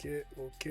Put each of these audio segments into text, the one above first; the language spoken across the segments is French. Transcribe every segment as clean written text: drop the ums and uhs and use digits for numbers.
Ok.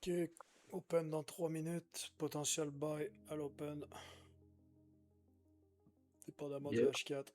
Ok, open dans 3 minutes, potentiel buy à l'open, dépendamment du Yep. H4.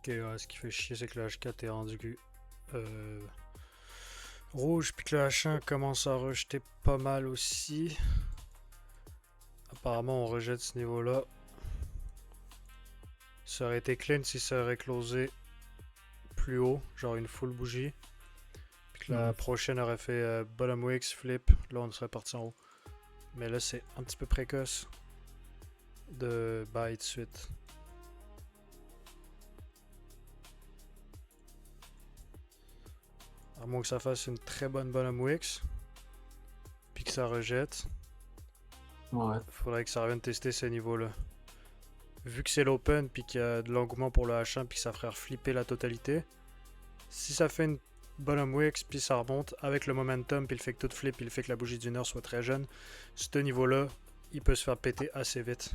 Ok, ouais, ce qui fait chier, c'est que le H4 est rendu rouge, puis que le H1 commence à rejeter pas mal aussi. Apparemment, on rejette ce niveau-là. Ça aurait été clean si ça aurait closé plus haut, genre une full bougie. Puis que la prochaine aurait fait bottom wicks, flip, là on serait parti en haut. Mais là, c'est un petit peu précoce de buy de suite. À moins que ça fasse une très bonne bottom wicks, puis que ça rejette. Ouais. Faudrait que ça revienne tester ces niveaux-là. Vu que c'est l'open, puis qu'il y a de l'engouement pour le H1, puis que ça ferait flipper la totalité. Si ça fait une bottom wicks, puis ça remonte avec le momentum, puis le fait que tout flip, puis le fait que la bougie du Nord soit très jeune, ce niveau-là, il peut se faire péter assez vite.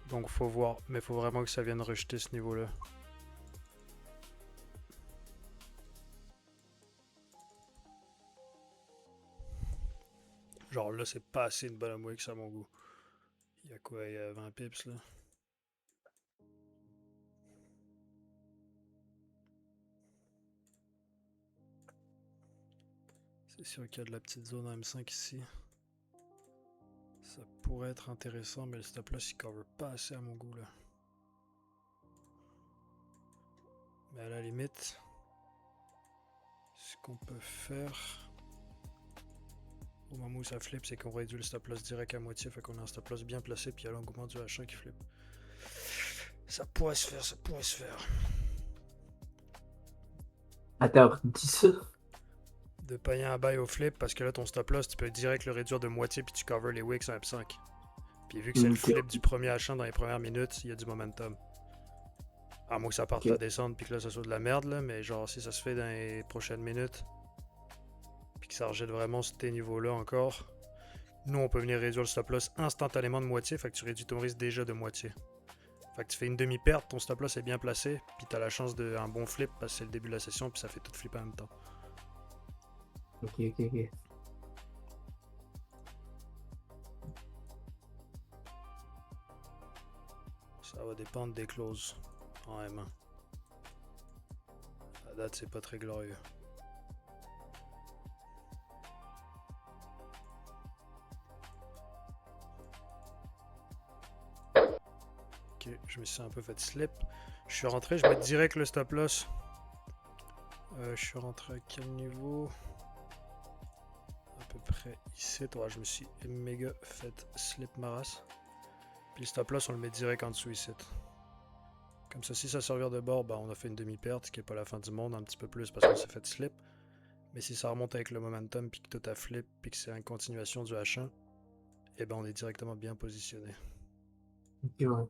Donc faut voir, mais faut vraiment que ça vienne rejeter ce niveau-là. Genre là, c'est pas assez une bonne wix à mon goût. Il y a quoi? Il y a 20 pips là. C'est sûr qu'il y a de la petite zone M5 ici. Ça pourrait être intéressant, mais le stop loss il cover pas assez à mon goût là. Mais à la limite, ce qu'on peut faire au moment où ça flippe, c'est qu'on réduit le stop loss direct à moitié, fait qu'on a un stop loss bien placé, puis il y a l'engouement du H1 qui flippe. Ça pourrait se faire, ça pourrait se faire. Attends, 10. De payer un buy au flip, parce que là ton stop loss, tu peux direct le réduire de moitié, puis tu cover les wicks en F5. Puis vu que c'est le flip du premier H1 dans les premières minutes, il y a du momentum. À moins que ça parte la descente puis que là ça soit de la merde là, mais genre si ça se fait dans les prochaines minutes, puis que ça rejette vraiment ces niveaux-là encore, nous on peut venir réduire le stop loss instantanément de moitié, fait que tu réduis ton risque déjà de moitié. Fait que tu fais une demi-perte, ton stop loss est bien placé, puis t'as la chance d'un bon flip parce que c'est le début de la session, puis ça fait tout flipper en même temps. Ok. Ça va dépendre des clauses en M1. À date, c'est pas très glorieux. Ok, je me suis un peu fait slip. Je suis rentré, je mets direct le stop loss. Je suis rentré à quel niveau? À peu près ici. Ouais, je me suis méga fait slip ma race. Puis le stop loss, on le met direct en dessous ici. Comme ça, si ça servir de bord, bah, on a fait une demi-perte, ce qui n'est pas la fin du monde, un petit peu plus parce qu'on s'est fait slip. Mais si ça remonte avec le momentum, puis que tout a flip, puis que c'est une continuation du H1, et ben on est directement bien positionné. Ok, ouais.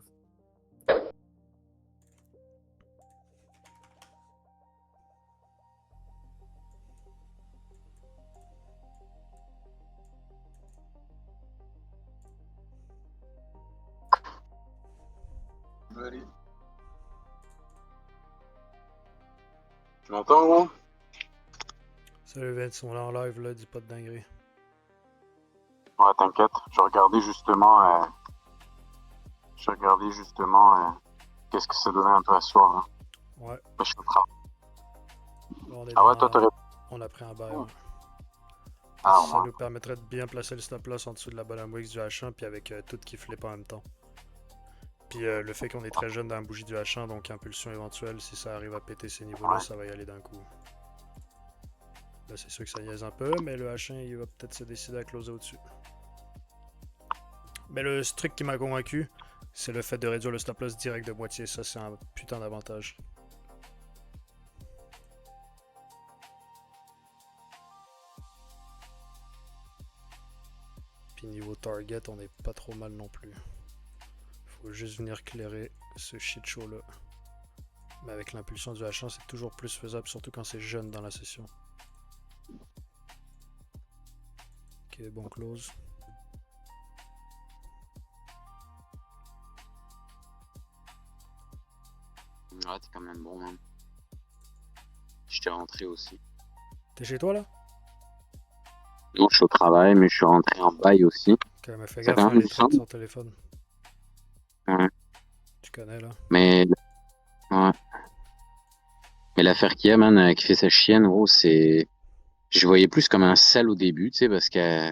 Allez. Tu m'entends, gros? Salut Vince, on est en live là, dis pas de dinguerie. Ouais, t'inquiète. Je regardais justement qu'est-ce que ça donnait un peu à soir. Hein. Ouais. Je suis au travail. Ah ouais, toi, on a pris un bail. Ouais. Ah, ça nous permettrait de bien placer le stop loss en dessous de la bottom wicks du H1, puis avec tout qui flippe en même temps. Puis le fait qu'on est très jeune dans la bougie du H1, donc impulsion éventuelle, si ça arrive à péter ces niveaux-là, ça va y aller d'un coup. Là, c'est sûr que ça niaise un peu, mais le H1, il va peut-être se décider à closer au-dessus. Mais le truc qui m'a convaincu, c'est le fait de réduire le stop loss direct de moitié. Ça, c'est un putain d'avantage. Puis niveau target, on est pas trop mal non plus. Faut juste venir clairer ce shit show là. Mais avec l'impulsion du H1, c'est toujours plus faisable, surtout quand c'est jeune dans la session. Ok, bon close. Ouais, t'es quand même bon, man. Je t'ai rentré aussi. T'es chez toi là? Non, je suis au travail, mais je suis rentré en bail aussi. Ok, mais fais gaffe à les trades sur téléphone. Ouais. Tu connais là. Mais. Ouais. Mais l'affaire qu'il y a, man, qui fait sa chienne, gros, c'est. Je voyais plus comme un sell au début, tu sais, parce que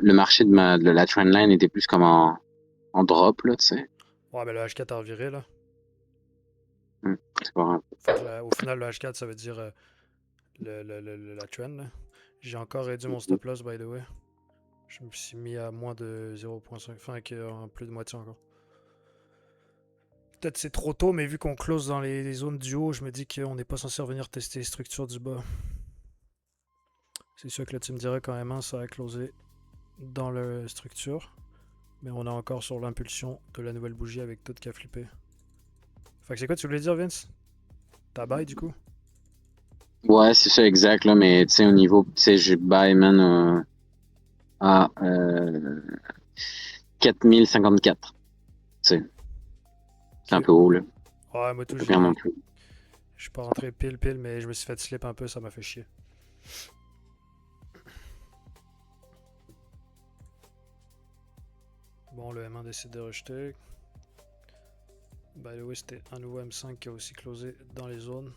le marché de la trendline était plus comme en drop, là, tu sais. Ouais, mais le H4 a reviré là. C'est pas grave. Fait que là, au final, le H4, ça veut dire la trend. Là. J'ai encore réduit mon stop loss, by the way. Je me suis mis à moins de 0.5, enfin, en plus de moitié encore. Peut-être c'est trop tôt, mais vu qu'on close dans les zones du haut, je me dis qu'on n'est pas censé revenir tester les structures du bas. C'est sûr que là, tu me dirais quand même, ça a closé dans la structure. Mais on est encore sur l'impulsion de la nouvelle bougie avec tout qui a flippé. Fait que c'est quoi tu voulais dire, Vince? T'as buy du coup? Ouais, c'est ça, exact, là, mais tu sais, au niveau, tu sais, j'ai buy, man, à 4054. sais, c'est un Ok. peu haut, là. Ouais, moi tout, Pas bien non plus. je suis pas rentré pile, mais je me suis fait slip un peu, ça m'a fait chier. Bon, le M1 décide de rejeter. By the way, c'était un nouveau M5 qui a aussi closé dans les zones.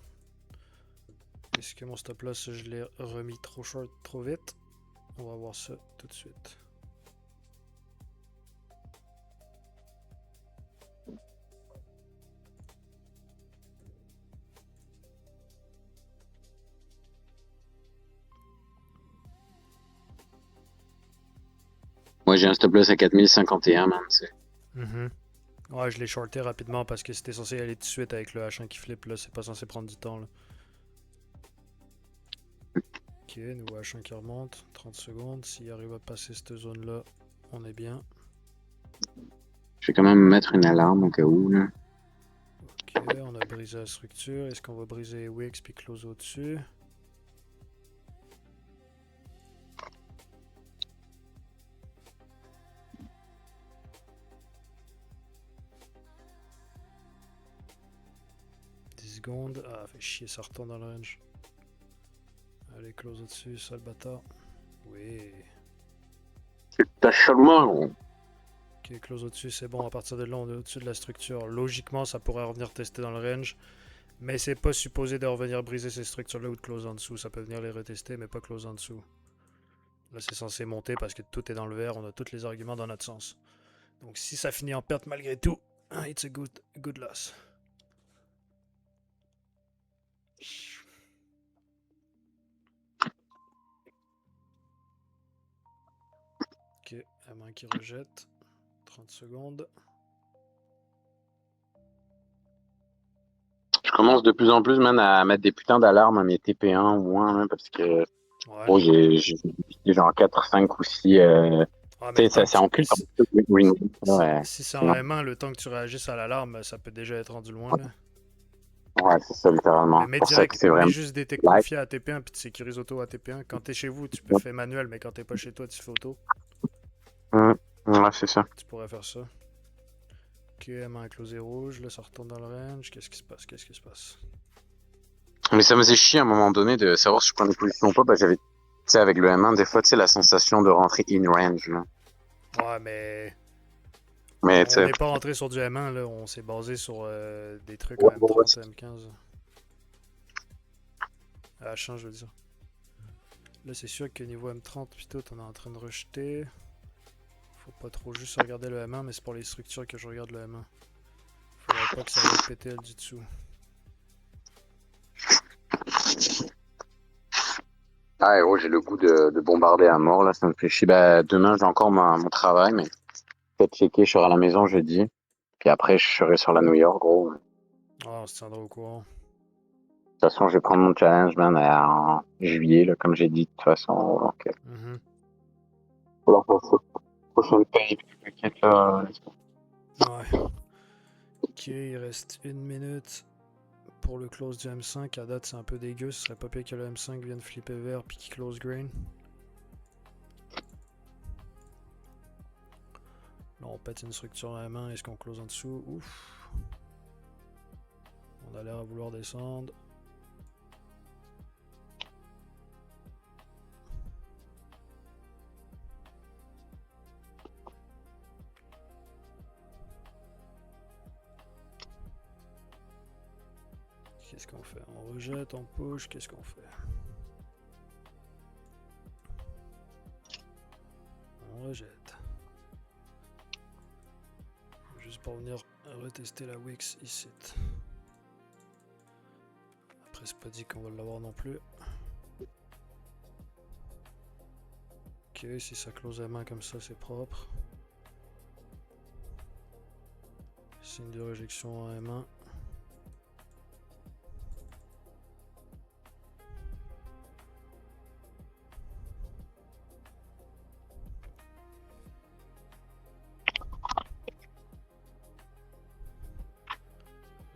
Est-ce que mon stop loss, je l'ai remis trop short, trop vite? On va voir ça tout de suite. Moi, j'ai un stop loss à 4051, man, tu sais. Mhm. Ouais, je l'ai shorté rapidement parce que c'était censé aller tout de suite avec le H1 qui flippe. Là, c'est pas censé prendre du temps. Là. Ok, nouveau H1 qui remonte. 30 secondes. S'il arrive à passer cette zone-là, on est bien. Je vais quand même mettre une alarme au cas où, là. Ok, on a brisé la structure. Est-ce qu'on va briser Wix puis close au-dessus? Secondes. Ah, fait chier, ça retourne dans le range. Allez, close au-dessus, sale bâtard. Oui. T'as seulement. Ok, close au-dessus, c'est bon. À partir de là, on est au-dessus de la structure. Logiquement, ça pourrait revenir tester dans le range. Mais c'est pas supposé de revenir briser ces structures-là ou de close en dessous. Ça peut venir les retester, mais pas close en dessous. Là, c'est censé monter parce que tout est dans le vert. On a tous les arguments dans notre sens. Donc, si ça finit en perte malgré tout, it's a good loss. Ok, M1 qui rejette. 30 secondes. Je commence de plus en plus, man, à mettre des putains d'alarmes à mes TP1 ou moins, hein, parce que, Ouais. bon, j'ai genre 4, 5 ou 6, Ah, mais tu le sais, temps ça, que ça tu... encule comme un peu green, là, ouais. Si c'est en Non. M1, le temps que tu réagisses à l'alarme, ça peut déjà être rendu loin, là. Ouais, c'est ça, Mais littéralement. mets Pour ça que direct, c'est mets vraiment juste des techs light. confiés à TP1 puis tu sécurises auto à TP1. Quand t'es chez vous, tu peux faire manuel, mais quand t'es pas chez toi, tu fais auto. Ouais, c'est ça. Tu pourrais faire ça. Ok, M1 closé rouge, là ça retourne dans le range. Qu'est-ce qui se passe? Qu'est-ce qui se passe? Mais ça me faisait chier à un moment donné de savoir si je prenais position ou pas. Bah, j'avais, tu sais, avec le M1, des fois, tu sais, la sensation de rentrer in range, là. Ouais, mais Mais, tu on sais, n'est pas rentré sur du M1, là. On s'est basé sur des trucs en ouais, ouais, M30, M15. H1, je veux dire. Là, c'est sûr que niveau M30, puis tout, on est en train de rejeter. Faut pas trop juste regarder le M1, mais c'est pour les structures que je regarde le M1. Faudrait pas que ça aille péter elle du dessous. ah, gros, j'ai le goût de bombarder à mort, là. Ça me fait chier. Bah, demain, j'ai encore mon travail, mais peut-être checker, je serai à la maison jeudi. Puis après, je serai sur la New York, gros. De Ah, on se tiendra au courant. toute façon, je vais prendre mon challenge, man, en juillet, là, comme j'ai dit, de toute façon. Donc, Mhm. voilà, pour la prochaine paye, puis t'inquiète, là. Ouais. Ok, il reste une minute pour le close du M5. À date, c'est un peu dégueu. Ce serait pas pire que le M5 vienne flipper vert puis qu'il close green. Là, on pète une structure à la main. Est-ce qu'on close en dessous? Ouf. On a l'air à vouloir descendre. Qu'est-ce qu'on fait? On rejette, on push. Qu'est-ce qu'on fait? On rejette. Juste pour venir retester la Wix ici. Après, c'est pas dit qu'on va l'avoir non plus. Ok, si ça close la main comme ça, c'est propre. Signe de réjection en M1.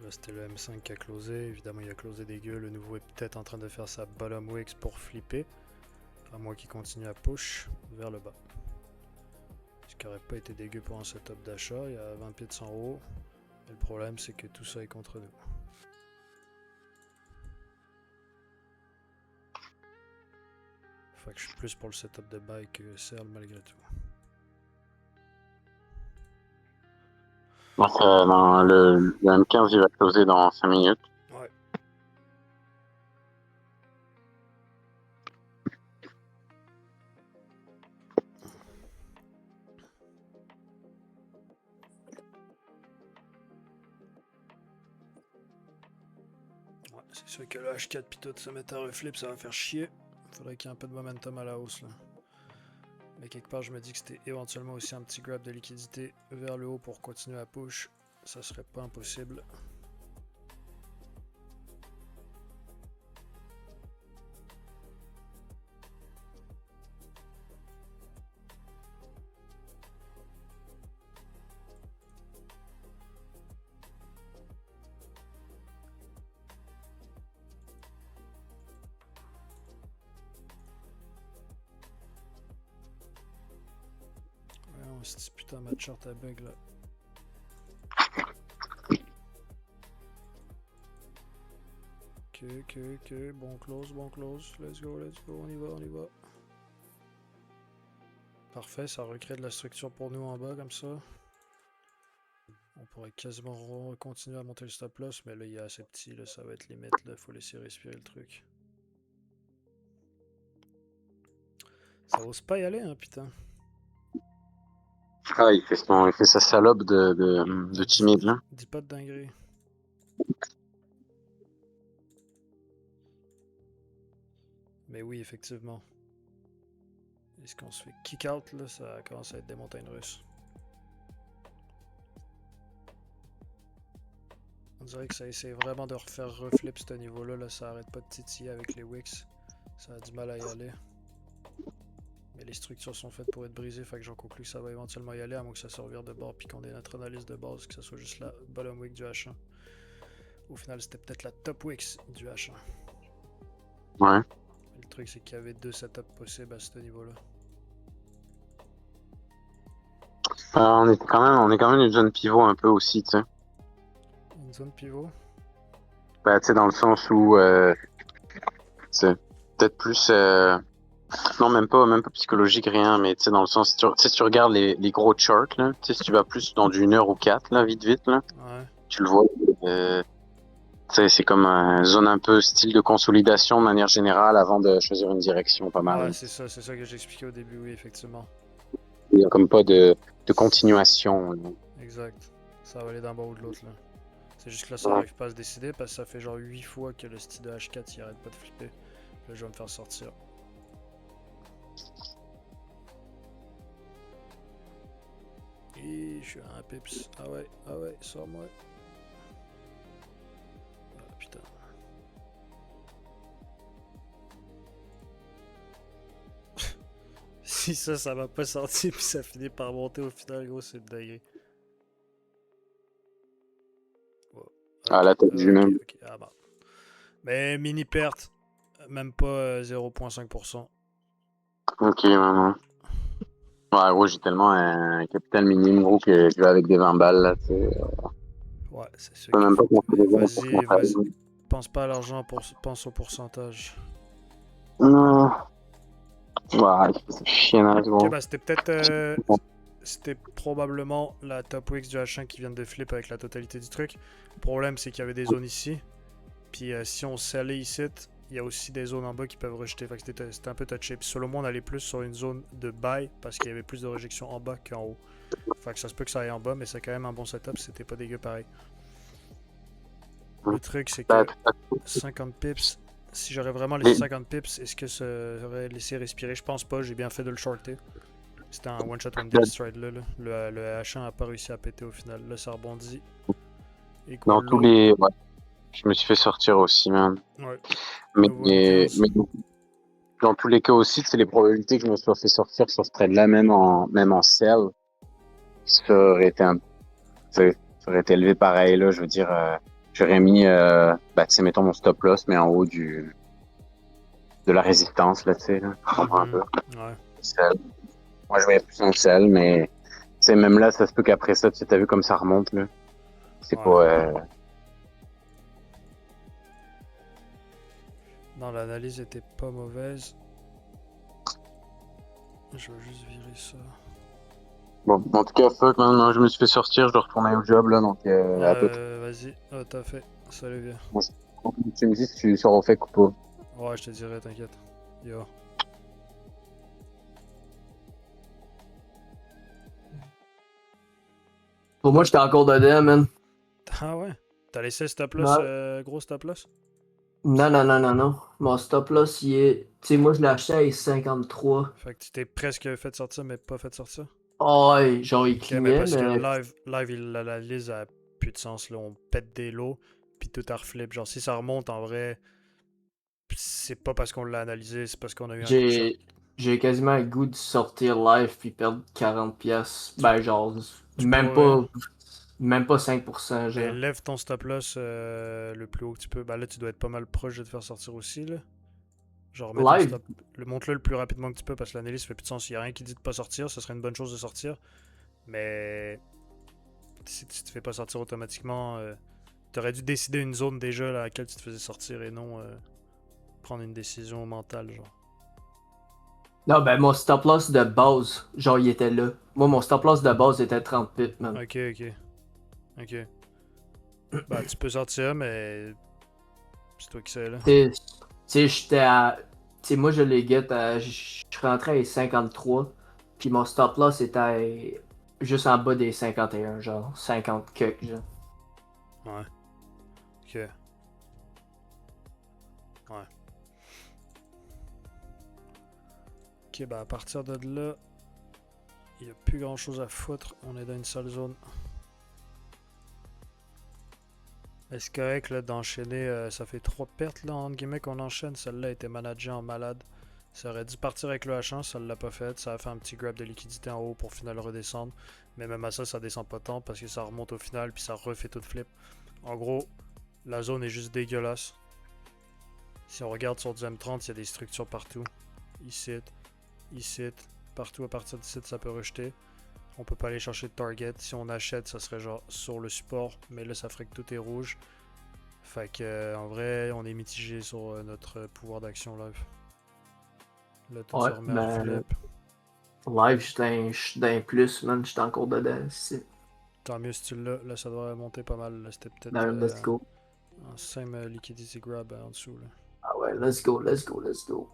Là, c'était le M5 qui a closé. Évidemment, il a closé dégueu. Le nouveau est peut-être en train de faire sa bottom wicks pour flipper. À moins qu'il continue à push vers le bas. Ce qui aurait pas été dégueu pour un setup d'achat. Il y a 20 pips en haut. Et le problème, c'est que tout ça est contre nous. Fait que je suis plus pour le setup de buy que sell malgré tout. Donc, dans le M15, il va closer dans 5 minutes. Ouais. Ouais, c'est sûr que le H4 pis tout se met à reflip, ça va faire chier. Faudrait qu'il y ait un peu de momentum à la hausse là. Mais quelque part, je me dis que c'était éventuellement aussi un petit grab de liquidité vers le haut pour continuer à push. Ça serait pas impossible. Ouais, c'est putain ma chart à bug là. Ok, bon close, let's go, on y va. Parfait, ça recrée de la structure pour nous en bas comme ça. On pourrait quasiment continuer à monter le stop loss, mais là il est assez petit, là, ça va être limite, là, faut laisser respirer le truc. Ça ose pas y aller, hein, putain. Ah, il fait sa salope de timide, là. Dis pas de dinguerie. Mais oui, effectivement. Est-ce qu'on se fait kick out là? Ça commence à être des montagnes russes. On dirait que ça essaie vraiment de refaire reflip ce niveau-là. Là, ça arrête pas de titiller avec les wicks. Ça a du mal à y aller. Mais les structures sont faites pour être brisées, fait que j'en conclus que ça va éventuellement y aller, à moins que ça se revire de bord puis qu'on ait notre analyse de base, que ça soit juste la bottom wick du H1. Au final, c'était peut-être la top wicks du H1. Ouais. Le truc, c'est qu'il y avait deux setups possibles à ce niveau-là. On est quand même une zone pivot un peu aussi, tu sais. Une zone pivot? Ben, tu sais, dans le sens où, c'est peut-être plus, non, même pas psychologique, rien, mais tu sais, dans le sens, si tu regardes les gros charts, là, tu sais, si tu vas plus dans du 1 heure ou 4, là, vite, là, Ouais. tu le vois, tu sais, c'est comme une zone un peu style de consolidation de manière générale avant de choisir une direction, pas mal. Ouais, Hein. c'est ça que j'expliquais au début, oui, effectivement. Il y a comme pas de continuation. Exact. Ça va aller d'un bord ou de l'autre, là. C'est juste que là, ça n'arrive pas à se décider parce que ça fait genre 8 fois que le style de H4 il arrête pas de flipper. Là, je vais me faire sortir. Et je suis à un pips. Ah ouais, sors-moi. Ah putain. Si ça m'a pas sorti puis ça finit par monter au final, gros, c'est une dinguerie. Ah, là, t'as vu même. Ok. Ah bah. Mais mini perte, même pas 0,5%. Ok, maintenant. Ouais, gros, j'ai tellement un capital minime, gros, que je vais avec des 20 balles, là, tu sais. Ouais, c'est sûr Je peux qu'il même pas faut. construire des Vas-y. Pense pas à l'argent, pense au pourcentage. Non. Ouais, c'est chiennage, gros. Ok, bah c'était peut-être. C'était probablement la top wix du H1 qui vient de flip avec la totalité du truc. Le problème, c'est qu'il y avait des zones ici. Puis si on s'allait ici, il y a aussi des zones en bas qui peuvent rejeter. Fait que c'était un peu touché. Puis selon moi, on allait plus sur une zone de buy parce qu'il y avait plus de réjection en bas qu'en haut. Fait que ça se peut que ça aille en bas, mais c'est quand même un bon setup. C'était pas dégueu pareil. Le truc, c'est que 50 pips, si j'aurais vraiment laissé 50 pips, est-ce que ça aurait laissé respirer? Je pense pas, j'ai bien fait de le shorter. C'était un one shot one deal stride là. Le H1 a pas réussi à péter au final. Là, ça rebondit. Et Dans tous les. Ouais. Je me suis fait sortir aussi, man. Ouais. Mais dans tous les cas aussi, c'est les probabilités que je me sois fait sortir sur ce trade-là, même en sell, ça aurait été élevé pareil, là. Je veux dire, j'aurais mis, tu sais, mettons mon stop loss, mais en haut de la résistance, là, tu sais, là. Tu comprends un peu? Ouais. Sell. Moi, je voyais plus en sell, mais sais, même là, ça se peut qu'après ça, tu sais, t'as vu comme ça remonte, là. C'est Ouais. pas. Non, l'analyse était pas mauvaise. Je vais juste virer ça. Bon, en tout cas, fuck, maintenant, je me suis fait sortir, je dois retourner au job, là, donc à tout. Vas-y. Oh, t'as fait. Salut, vieux. Bon, tu me dis si tu sors au fait ou pas. Ouais, je te dirai, t'inquiète. Yo. Pour moi, j'étais encore dedans, man. Ah ouais? T'as laissé stop loss, Ouais. gros stop loss? Non, non, non, non, non. Mon stop loss, il est. Tu sais, moi, je l'ai acheté à 53. Fait que tu t'es presque fait sortir, mais pas fait sortir? Oh, ouais, genre, il Ok, mais clignait, parce que mais. live, l'analyse a plus de sens, là. On pète des lots, puis tout a reflip. Genre, si ça remonte, en vrai, c'est pas parce qu'on l'a analysé, c'est parce qu'on a eu un coup de shot. J'ai quasiment le goût de sortir live puis perdre 40 pièces. Ben, genre, Tu même pourrais... pas. Même pas 5%, Mais genre. lève ton stop loss le plus haut que tu peux. Bah là, tu dois être pas mal proche de te faire sortir aussi, là. Genre, mets ton Live? stop... Monte-le le plus rapidement que tu peux, parce que l'analyse fait plus de sens. Il y a rien qui dit de pas sortir, ce serait une bonne chose de sortir. Mais... Si tu te fais pas sortir automatiquement, t'aurais dû décider une zone déjà à laquelle tu te faisais sortir et non prendre une décision mentale, genre. Non, ben, mon stop loss de base, genre, il était là. Moi, mon stop loss de base était 30 pips, man. Ok, ok, ok. Bah, tu peux sortir, mais c'est toi qui sais, là. Tu sais, j'étais à. Tu sais, moi, je les get à. Je rentrais à 53. Puis mon stop loss était juste en bas des 51, genre. 50 que, genre. Ouais, ok, ouais. Ok, bah à partir de là, il n'y a plus grand chose à foutre. On est dans une seule zone. Mais c'est correct là d'enchaîner, ça fait 3 pertes là entre guillemets qu'on enchaîne. Celle-là était managée en malade. Ça aurait dû partir avec le H1, ça l'a pas fait. Ça a fait un petit grab de liquidité en haut pour final redescendre. Mais même à ça, ça descend pas tant parce que ça remonte au final puis ça refait tout de flip. En gros, la zone est juste dégueulasse. Si on regarde sur du M30, il y a des structures partout. Ici, ici, partout à partir d'ici, ça peut rejeter. On peut pas aller chercher de target. Si on achète, ça serait genre sur le support. Mais là, ça ferait que tout est rouge. Fait que, en vrai, on est mitigé sur notre pouvoir d'action live. Là, tout se Ouais, remet à ben. reflip. Live, j'étais un plus, man. J'étais encore dedans. C'est. Tant mieux si tu l'as. Là, ça devrait monter pas mal. Là, c'était peut-être Ben, let's go. un same liquidity grab en dessous. Là. Ah ouais, let's go, let's go, let's go.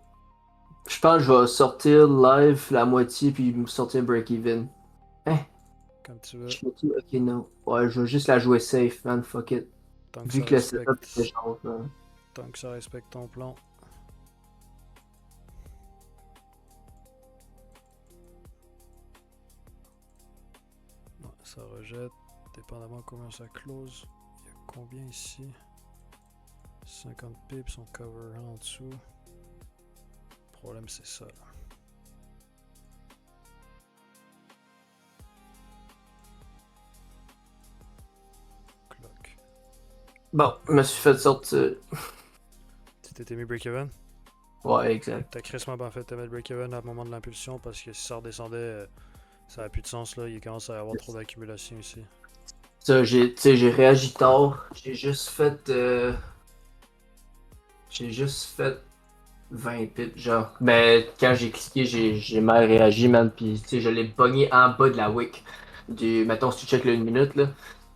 Je pense que je vais sortir live la moitié puis me sortir break-even. Hein? Comme tu veux. Je fais tout? Ok, non. Ouais, je vais juste la jouer safe, man. Fuck it. Tant que Vu ça que le setup était respecte. genre. Tant que ça respecte ton plan. Ouais, ça rejette. Dépendamment combien ça close. Il y a combien ici? 50 pips, on cover en dessous. Le problème c'est ça. Là. Clock. Bon, je me suis fait sortir. Tu t'étais mis break-even? Ouais, exact. T'as crissement bien fait de te mettre break-even à un moment de l'impulsion parce que si ça redescendait, ça n'a plus de sens là. Il commence à y avoir trop d'accumulation ici. Ça, tu sais, j'ai réagi tard. J'ai juste fait. J'ai juste fait 20 pips, genre. Mais quand j'ai cliqué, j'ai mal réagi, man. Puis, tu sais, je l'ai pogné en bas de la wick. Mettons, si tu check le 1 minute, là.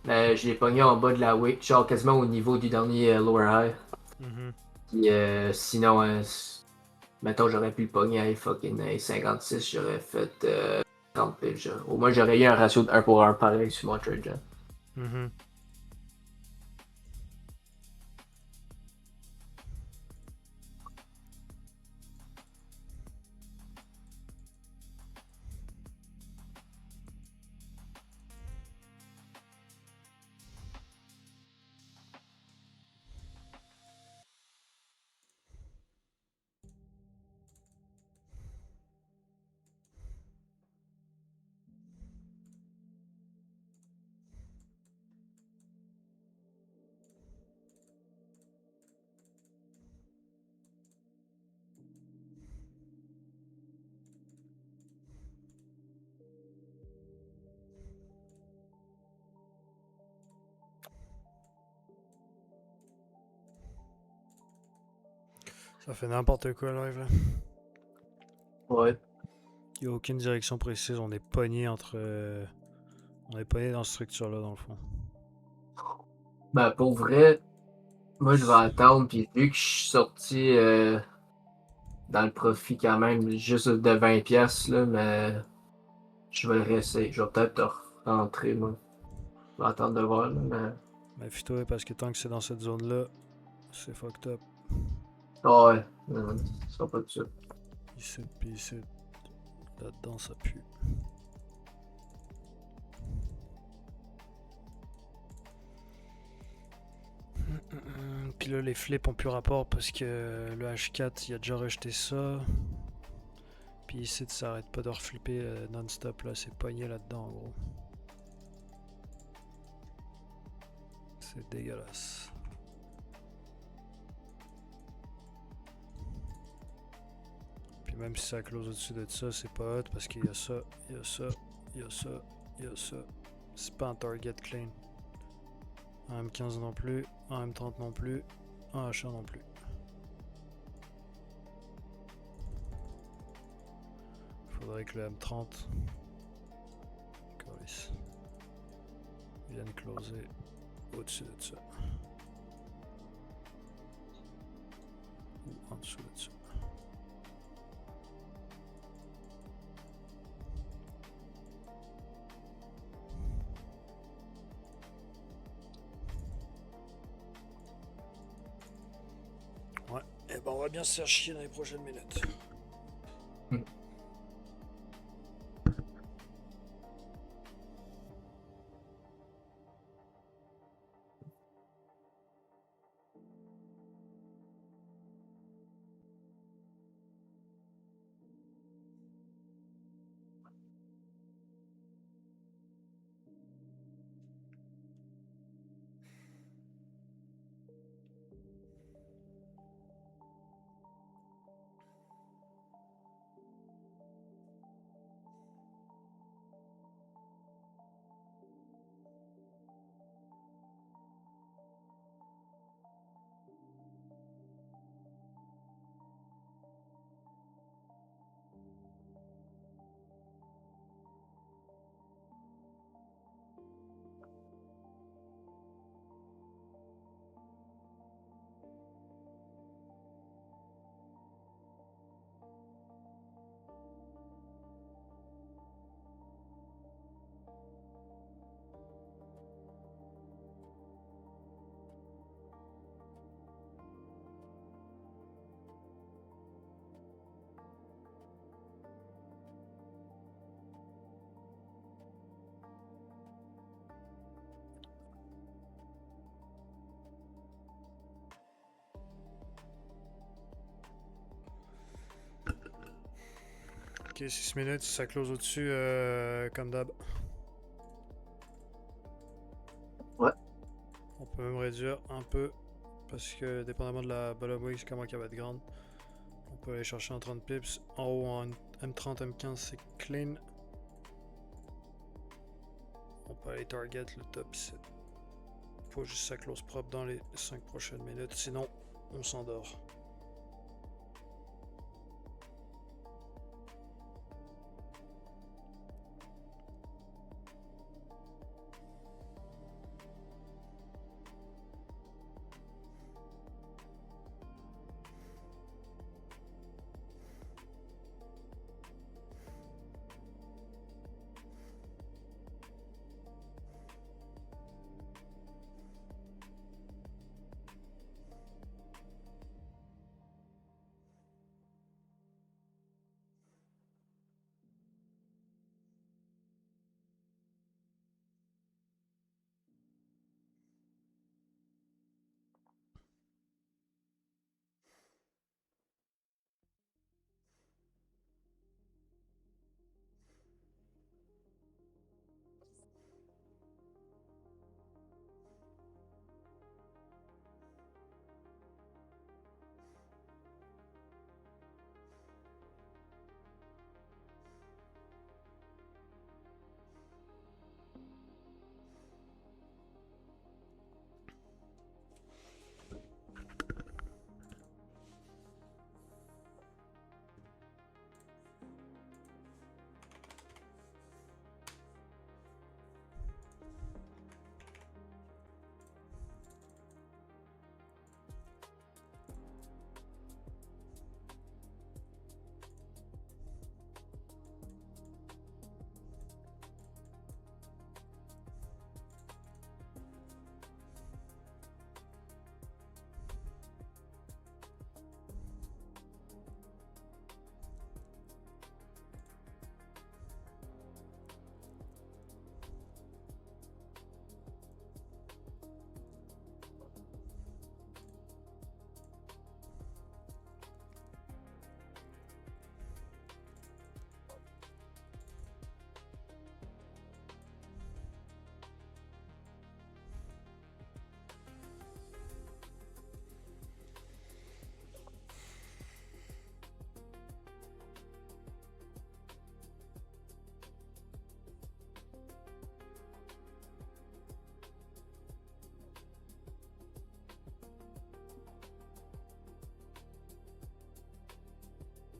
Mais je l'ai pogné en bas de la wick, genre quasiment au niveau du dernier lower high. Mhm. Puis, sinon, mettons, j'aurais pu le pogner à fucking 56, j'aurais fait 30 pips, genre. Au moins, j'aurais eu un ratio de 1 pour 1 pareil sur mon trade, genre. Mhm. Ça fait n'importe quoi live là. Ouais. Il n'y a aucune direction précise, on est pogné entre. On est pogné dans cette structure-là dans le fond. Ben, pour vrai, moi, je vais attendre, puis vu que je suis sorti dans le profit quand même, juste de 20$, là, mais je vais le réessayer. Je vais peut-être rentrer, moi. Je vais attendre de voir, là, mais... Méfie-toi parce que tant que c'est dans cette zone-là, c'est fucked up. Ah ouais, ça sera pas de ça. Ici, puis ici. Là-dedans, ça pue. Puis là, les flips ont plus rapport parce que le H4, il a déjà rejeté ça. Puis ici, ça arrête pas de reflipper non-stop, là. C'est pogné là-dedans, en gros. C'est dégueulasse. Puis même si ça close au-dessus de ça, c'est pas hot parce qu'il y a ça, il y a ça, il y a ça, il y a ça. C'est pas un target clean. Un M15 non plus, un M30 non plus, un H1 non plus. Faudrait que le M30 vienne closer au-dessus de ça. Ou en dessous de ça. Ouais, et ben on va bien se faire chier dans les prochaines minutes. Ok, 6 minutes, ça close au-dessus comme d'hab. Ouais. On peut même réduire un peu parce que dépendamment de la bottom wing, comment qu'elle va être grande. On peut aller chercher en 30 pips. En haut, en M30, M15, c'est clean. On peut aller target le top ici. Faut juste que ça close propre dans les 5 prochaines minutes, sinon on s'endort.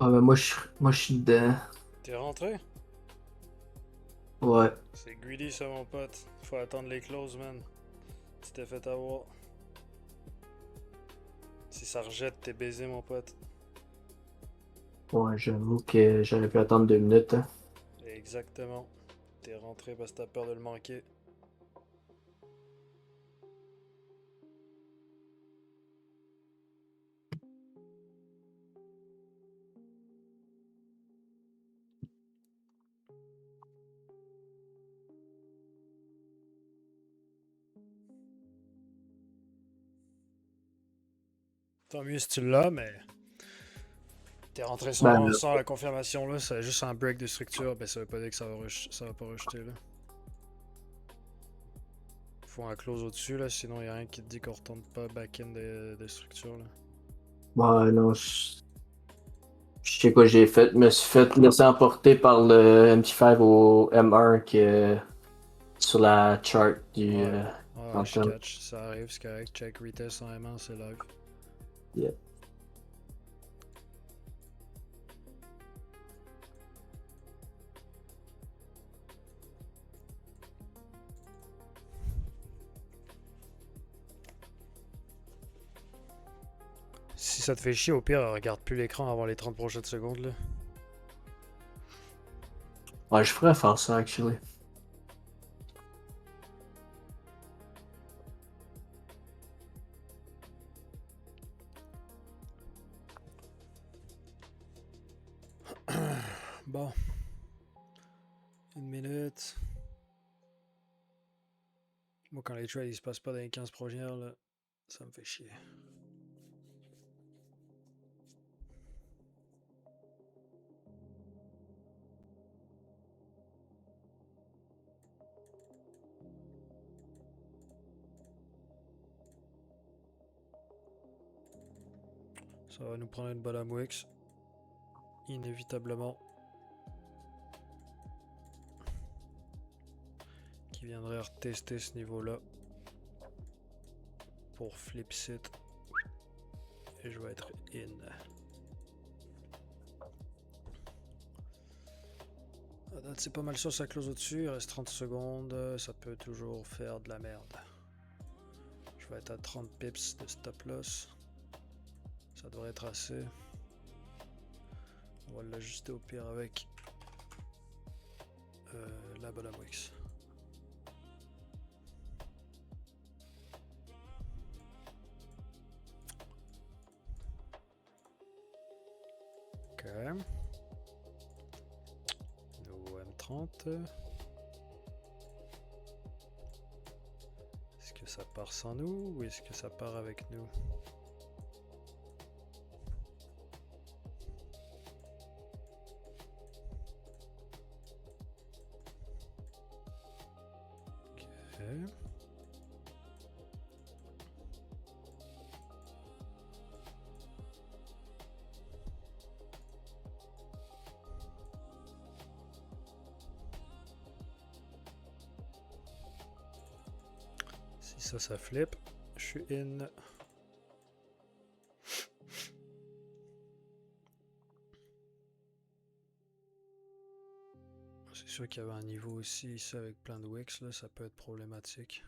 Ah, ben moi, je suis dedans. T'es rentré? Ouais. C'est greedy ça mon pote. Faut attendre les closes, man. Tu t'es fait avoir. Si ça rejette, t'es baisé mon pote. Ouais, j'avoue que j'aurais pu attendre 2 minutes. Hein. Exactement. T'es rentré parce que t'as peur de le manquer. Tant mieux si tu l'as, mais t'es rentré Ben, sans la confirmation là, c'est juste un break de structure, ben ça veut pas dire que ça va pas rejeter là. Faut un close au-dessus là, sinon y a rien qui te dit qu'on retourne pas back-in de structure là. ouais, non, je sais quoi j'ai fait. Je me suis fait laisser emporter par le MT5 au M1 sur la chart du Ouais, je Quantum. catch, ça arrive, c'est correct. Check retest en M1, c'est live. Yeah. Si ça te fait chier, au pire, regarde plus l'écran avant les 30 prochaines secondes là. Ouais, je pourrais faire ça, actually. Bon. Une minute. Moi, quand les trades ils se passent pas dans les 15 premières, là, ça me fait chier. Ça va nous prendre une bottom wicks. Inévitablement. Qui viendrait retester ce niveau-là. Pour flip sit. Et je vais être in. À date, c'est pas mal ça close au-dessus. Il reste 30 secondes. Ça peut toujours faire de la merde. Je vais être à 30 pips de stop loss. Ça devrait être assez. On va l'ajuster au pire avec la bottom wicks. Ok. Nouveau M30. Est-ce que ça part sans nous ou est-ce que ça part avec nous? Ok. Si ça flippe, je suis in. C'est sûr qu'il y avait un niveau aussi ici avec plein de wicks, là, ça peut être problématique.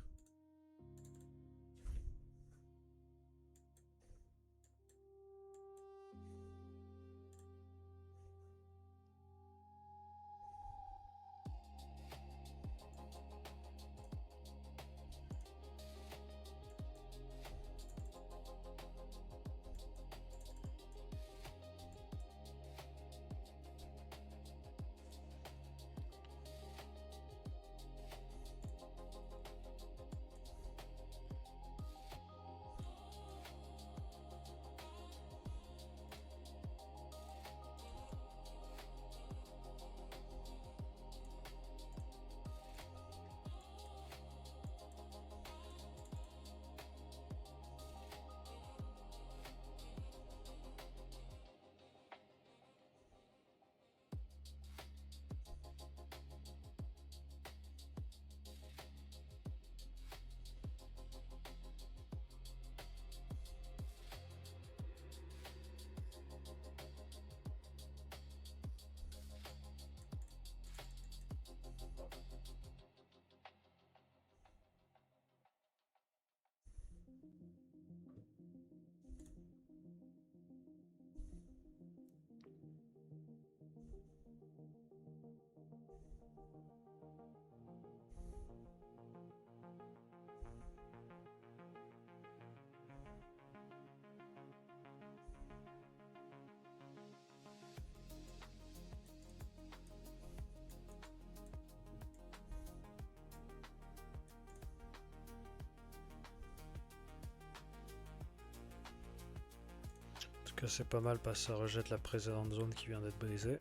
que c'est pas mal parce que ça rejette la précédente zone qui vient d'être brisée.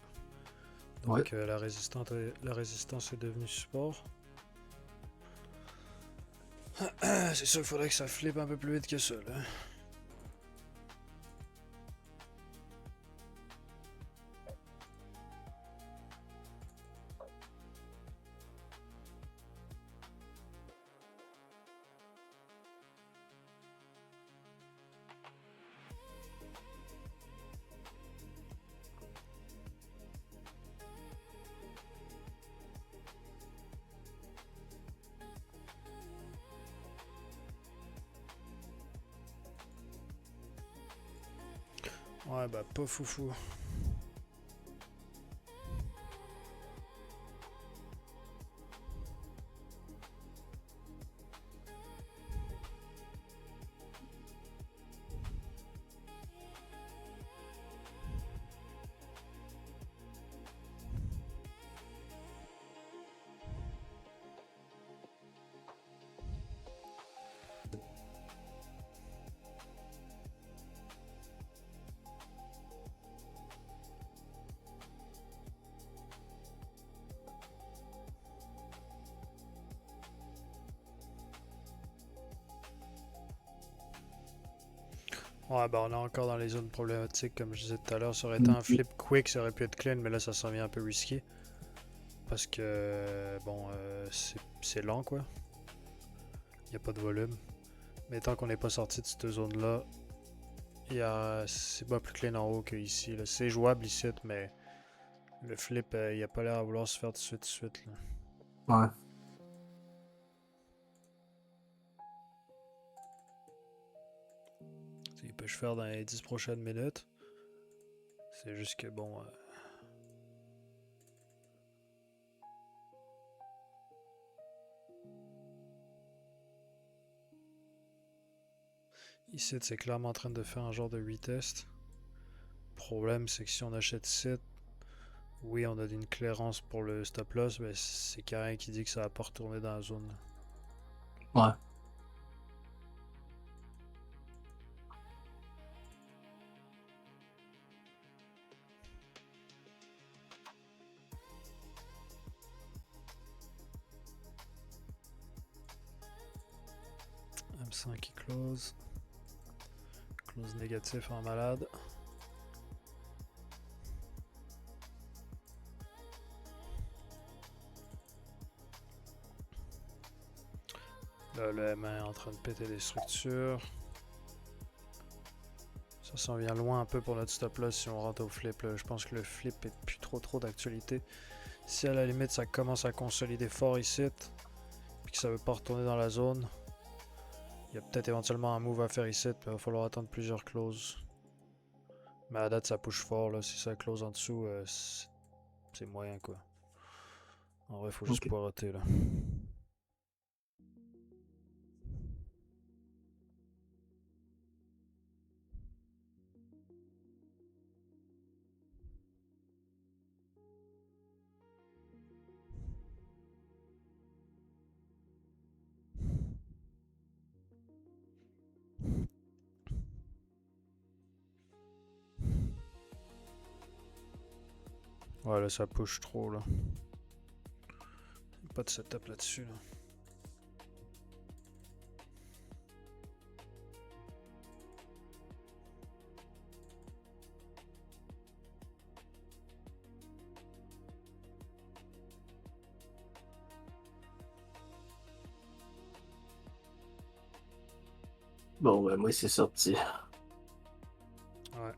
Donc la résistance est devenue support. C'est sûr qu'il faudrait que ça flippe un peu plus vite que ça là. Ouais, bah pas foufou. Ouais, bah on est encore dans les zones problématiques, comme je disais tout à l'heure. Ça aurait été un flip quick, ça aurait pu être clean, mais là ça s'en vient un peu risqué. Parce que, bon, c'est lent quoi. Il n'y a pas de volume. Mais tant qu'on n'est pas sorti de cette zone-là, c'est pas plus clean en haut qu'ici. C'est jouable ici, mais le flip, il a pas l'air à vouloir se faire de suite. Là. Ouais. Il peut se faire dans les 10 prochaines minutes. C'est juste que bon. Ici, c'est clairement en train de faire un genre de retest. Le problème, c'est que si on achète ici, oui, on a une clairance pour le stop loss, mais c'est carré qui dit que ça va pas retourner dans la zone. Ouais. M5 qui close. Close négatif en malade. Là, le M1 est en train de péter des structures. Ça s'en vient loin un peu pour notre stop loss si on rentre au flip. Là. Je pense que le flip est plus trop d'actualité. Si à la limite ça commence à consolider fort ici, puis que ça veut pas retourner dans la zone, il y a peut-être éventuellement un move à faire ici, mais il va falloir attendre plusieurs closes. Mais à la date ça push fort, là. Si ça close en dessous, c'est moyen quoi. En vrai, faut juste poireauter là. Ouais, là ça push trop là. Pas de setup là-dessus là. Bon, ben moi c'est sorti. Ouais.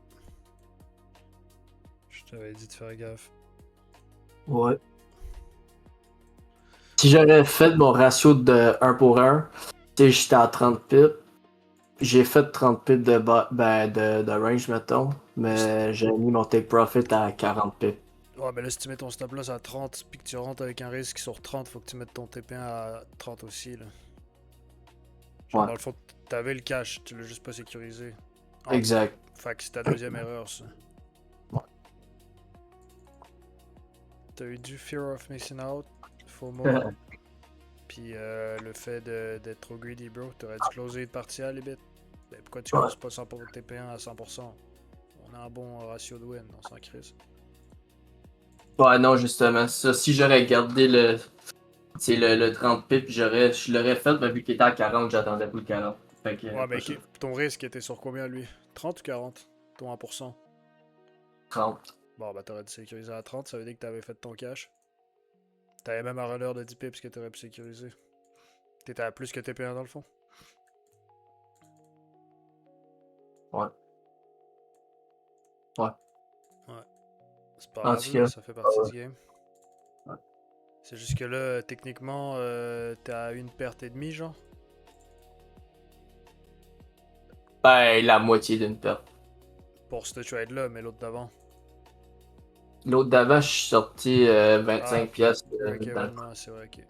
Je t'avais dit de faire gaffe. Ouais. Si j'aurais fait mon ratio de 1 pour 1, tu sais, j'étais à 30 pips. J'ai fait 30 pips de range, mettons, mais j'ai mis mon take profit à 40 pips. Ouais, mais là, si tu mets ton stop loss à 30 puis que tu rentres avec un risque sur 30, faut que tu mettes ton TP1 à 30 aussi. Là. Genre, Ouais. dans le fond, t'avais le cash, tu l'as juste pas sécurisé. Exact. Fait que c'est ta deuxième erreur, ça. Ouais. T'as eu du fear of missing out, FOMO, puis le fait d'être trop greedy, bro. T'aurais dû closer une partie à la limite. Ben, pourquoi tu closes pas 100 pour TP1 à 100%? On a un bon ratio de win, on s'en crise. Ouais, non, justement. Ça, si j'aurais gardé le 30 pips, je l'aurais fait, mais vu qu'il était à 40, j'attendais plus le 40. Fait que, Ouais, mais prochaine ton risque était sur combien lui? 30 ou 40? Ton 1%? 30. Bon, bah t'aurais dû sécuriser à 30, ça veut dire que t'avais fait ton cash. T'avais même un runner de 10 pips que t'aurais pu sécuriser. T'étais à plus que TP1 dans le fond. Ouais. Ouais. C'est pas En grave, tout là, cas, ça fait partie ouais. du game. Ouais. C'est juste que là, techniquement, t'es à une perte et demie, genre. Ben, la moitié d'une perte. Pour ce trade-là, mais l'autre d'avant. L'autre d'avant, je suis sorti Ah, 25 piastres dans le break-even, ouais, c'est vrai, ok.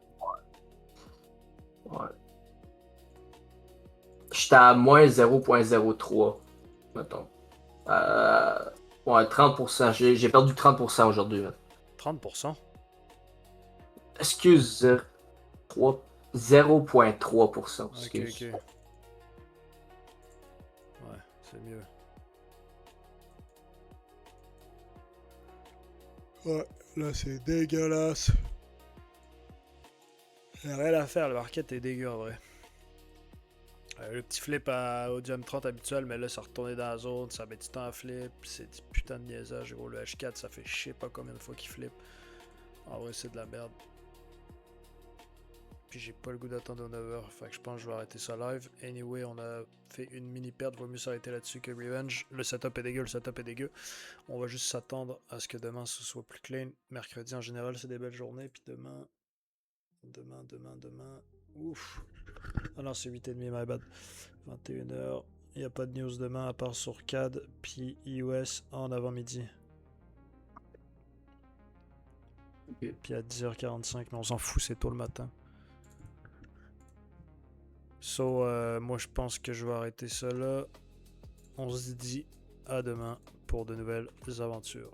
Ouais. J'étais à moins 0.03, mettons. Ouais, 30%. J'ai perdu 30% aujourd'hui. Là. 30%? Excuse, 0.3%. Ok, ok. Excuse. Ouais, c'est mieux. Ouais, là c'est dégueulasse. Y'a rien à faire, le market est dégueu en vrai. Le petit flip au jump 30 habituel, mais là ça retournait dans la zone, ça met du temps à flip, c'est du putain de niaisage, gros. Le H4 ça fait je sais pas combien de fois qu'il flip. En vrai c'est de la merde. Puis j'ai pas le goût d'attendre aux 9h, fait que je pense que je vais arrêter ça live. Anyway, on a fait une mini perte, vaut mieux s'arrêter là-dessus que Revenge. Le setup est dégueu, le setup est dégueu. On va juste s'attendre à ce que demain ce soit plus clean. Mercredi en général c'est des belles journées, puis demain... Ouf. Ah non, c'est 8h30, my bad. 21h. Il n'y a pas de news demain à part sur CAD puis iOS en avant-midi. Ok. Puis à 10h45, mais on s'en fout, c'est tôt le matin. So, moi je pense que je vais arrêter ça là. On se dit à demain pour de nouvelles aventures.